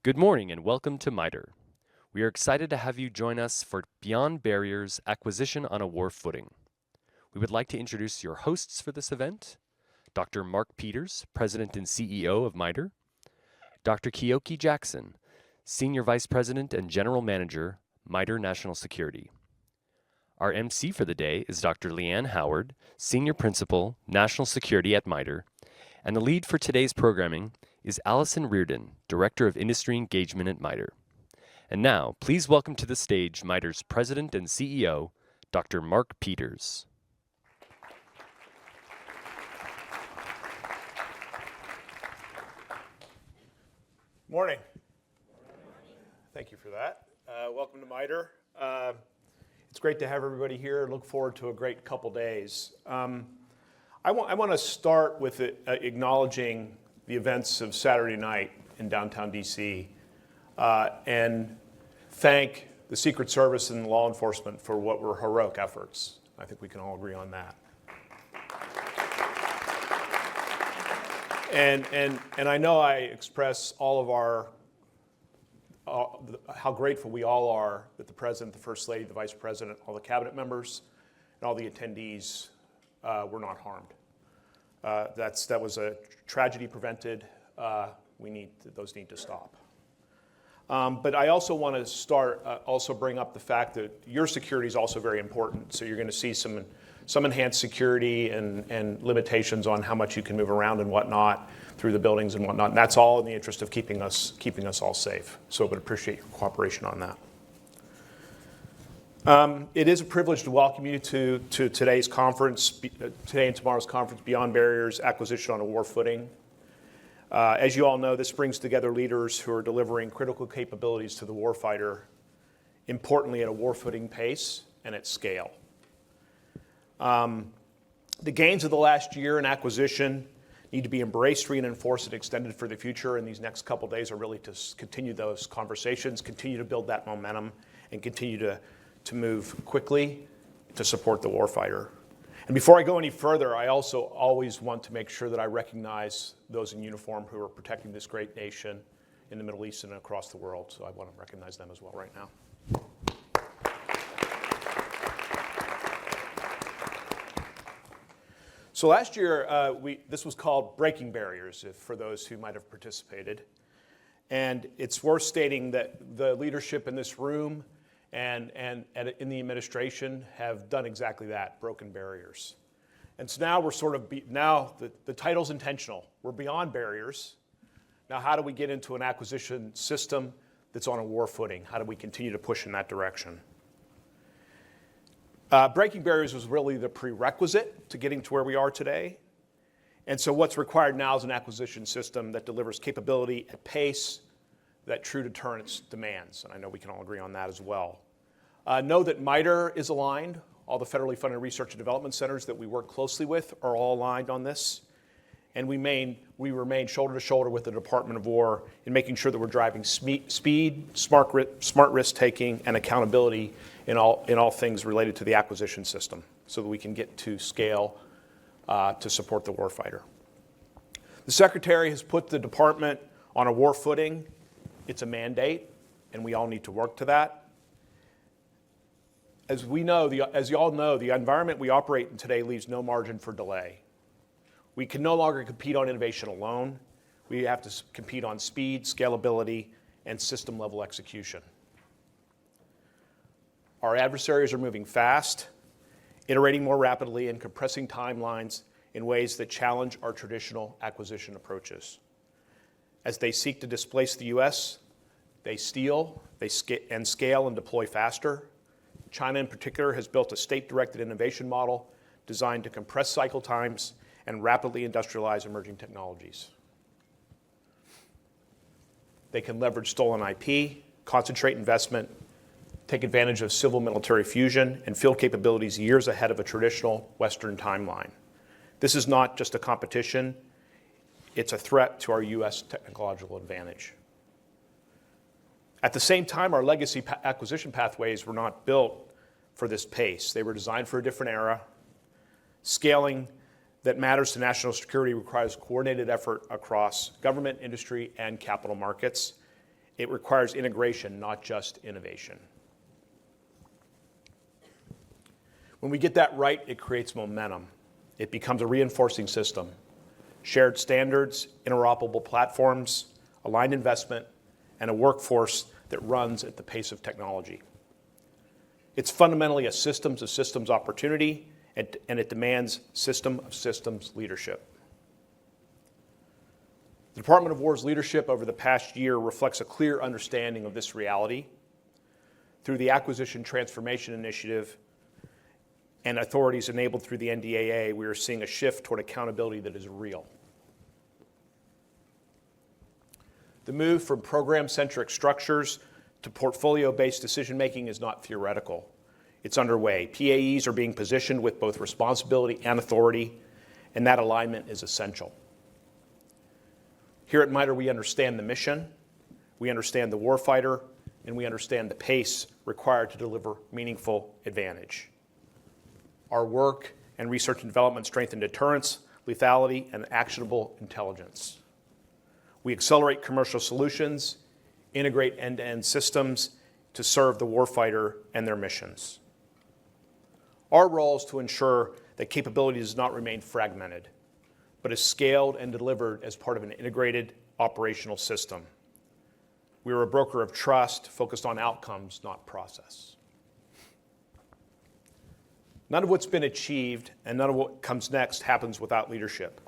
Good morning and welcome to MITRE. We are excited to have you join us for Beyond Barriers Acquisition on a War Footing. We would like to introduce your hosts for this event, Dr. Mark Peters, President and CEO of MITRE, Dr. Keoki Jackson, Senior Vice President and General Manager, MITRE National Security. Our MC for the day is Dr. Leanne Howard, Senior Principal, National Security at MITRE, and the lead for today's programming is Allison Reardon, Director of Industry Engagement at MITRE. And now, please welcome to the stage MITRE's President and CEO, Dr. Mark Peters. Morning. Thank you for that. Welcome to MITRE. It's great to have everybody here. Look forward to a great couple days. I want to start with acknowledging the events of Saturday night in downtown DC and thank the Secret Service and law enforcement for what were heroic efforts. I think we can all agree on that. And I know I express all of how grateful we all are that the President, the First Lady, the Vice President, all the cabinet members, and all the attendees were not harmed. That was a tragedy prevented. Those need to stop. But I also want to also bring up the fact that your security is also very important. So you're going to see some enhanced security and limitations on how much you can move around and whatnot through the buildings and whatnot. And that's all in the interest of keeping us all safe. So I would appreciate your cooperation on that. It is a privilege to welcome you to today's conference, today and tomorrow's conference, Beyond Barriers, Acquisition on a War Footing. As you all know, this brings together leaders who are delivering critical capabilities to the warfighter, importantly at a war footing pace and at scale. The gains of the last year in acquisition need to be embraced, reinforced, and extended for the future, and these next couple days are really to continue those conversations, continue to build that momentum, and continue to move quickly to support the warfighter. And before I go any further, I also always want to make sure that I recognize those in uniform who are protecting this great nation in the Middle East and across the world. So I want to recognize them as well right now. So last year, this was called Breaking Barriers, for those who might have participated. And it's worth stating that the leadership in this room and in the administration have done exactly that, broken barriers. And so now we're the title's intentional. We're beyond barriers. Now how do we get into an acquisition system that's on a war footing? How do we continue to push in that direction? Breaking barriers was really the prerequisite to getting to where we are today. And so what's required now is an acquisition system that delivers capability at pace that true deterrence demands. And I know we can all agree on that as well. Know that MITRE is aligned. All the federally funded research and development centers that we work closely with are all aligned on this. And we remain shoulder to shoulder with the Department of War in making sure that we're driving speed, smart risk taking, and accountability in all things related to the acquisition system so that we can get to scale to support the warfighter. The Secretary has put the department on a war footing. It's a mandate, and we all need to work to that. As you all know, the environment we operate in today leaves no margin for delay. We can no longer compete on innovation alone. We have to compete on speed, scalability, and system-level execution. Our adversaries are moving fast, iterating more rapidly, and compressing timelines in ways that challenge our traditional acquisition approaches. As they seek to displace the U.S., they scale and deploy faster. China in particular has built a state-directed innovation model designed to compress cycle times and rapidly industrialize emerging technologies. They can leverage stolen IP, concentrate investment, take advantage of civil-military fusion, and field capabilities years ahead of a traditional Western timeline. This is not just a competition, it's a threat to our U.S. technological advantage. At the same time, our legacy acquisition pathways were not built for this pace. They were designed for a different era. Scaling that matters to national security requires coordinated effort across government, industry, and capital markets. It requires integration, not just innovation. When we get that right, it creates momentum. It becomes a reinforcing system. Shared standards, interoperable platforms, aligned investment, and a workforce that runs at the pace of technology. It's fundamentally a systems of systems opportunity, and it demands system of systems leadership. The Department of War's leadership over the past year reflects a clear understanding of this reality. Through the Acquisition Transformation Initiative and authorities enabled through the NDAA, we are seeing a shift toward accountability that is real. The move from program-centric structures to portfolio-based decision-making is not theoretical. It's underway. PAEs are being positioned with both responsibility and authority, and that alignment is essential. Here at MITRE, we understand the mission, we understand the warfighter, and we understand the pace required to deliver meaningful advantage. Our work and research and development strengthen deterrence, lethality, and actionable intelligence. We accelerate commercial solutions, integrate end-to-end systems to serve the warfighter and their missions. Our role is to ensure that capability does not remain fragmented, but is scaled and delivered as part of an integrated operational system. We are a broker of trust focused on outcomes, not process. None of what's been achieved and none of what comes next happens without leadership.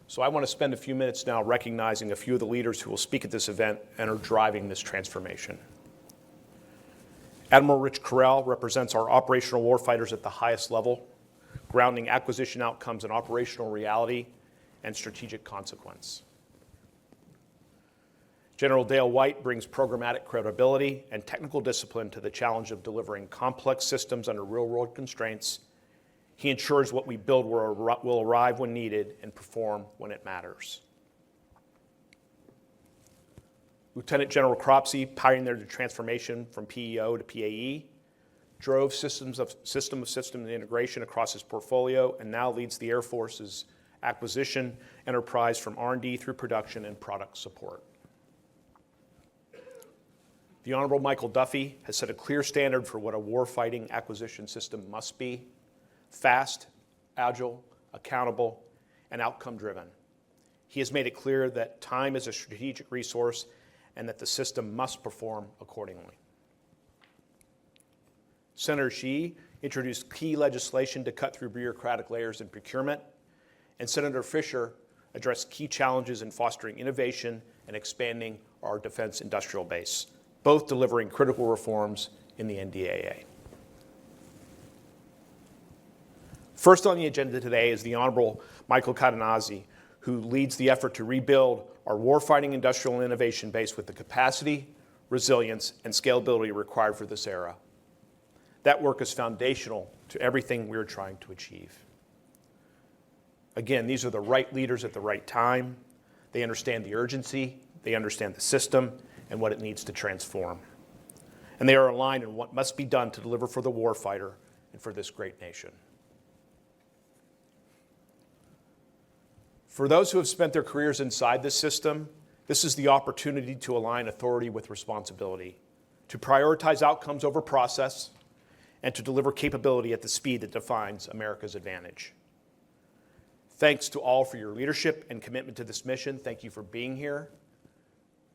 So I want to spend a few minutes now recognizing a few of the leaders who will speak at this event and are driving this transformation. Admiral Rich Correll represents our operational warfighters at the highest level, grounding acquisition outcomes in operational reality and strategic consequence. General Dale White brings programmatic credibility and technical discipline to the challenge of delivering complex systems under real-world constraints. He ensures what we build will arrive when needed and perform when it matters. Lieutenant General Cropsey pioneered the transformation from PEO to PAE, drove system of system integration across his portfolio, and now leads the Air Force's acquisition enterprise from R&D through production and product support. The Honorable Michael Duffy has set a clear standard for what a warfighting acquisition system must be: fast, agile, accountable, and outcome-driven. He has made it clear that time is a strategic resource and that the system must perform accordingly. Senator Xi introduced key legislation to cut through bureaucratic layers in procurement, and Senator Fisher addressed key challenges in fostering innovation and expanding our defense industrial base, both delivering critical reforms in the NDAA. First on the agenda today is the Honorable Michael Cadenazzi, who leads the effort to rebuild our warfighting industrial and innovation base with the capacity, resilience, and scalability required for this era. That work is foundational to everything we're trying to achieve. Again, these are the right leaders at the right time. They understand the urgency, they understand the system, and what it needs to transform. And they are aligned in what must be done to deliver for the warfighter and for this great nation. For those who have spent their careers inside this system, this is the opportunity to align authority with responsibility, to prioritize outcomes over process, and to deliver capability at the speed that defines America's advantage. Thanks to all for your leadership and commitment to this mission. Thank you for being here.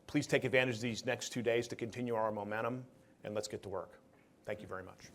Please take advantage of these next 2 days to continue our momentum, and let's get to work. Thank you very much.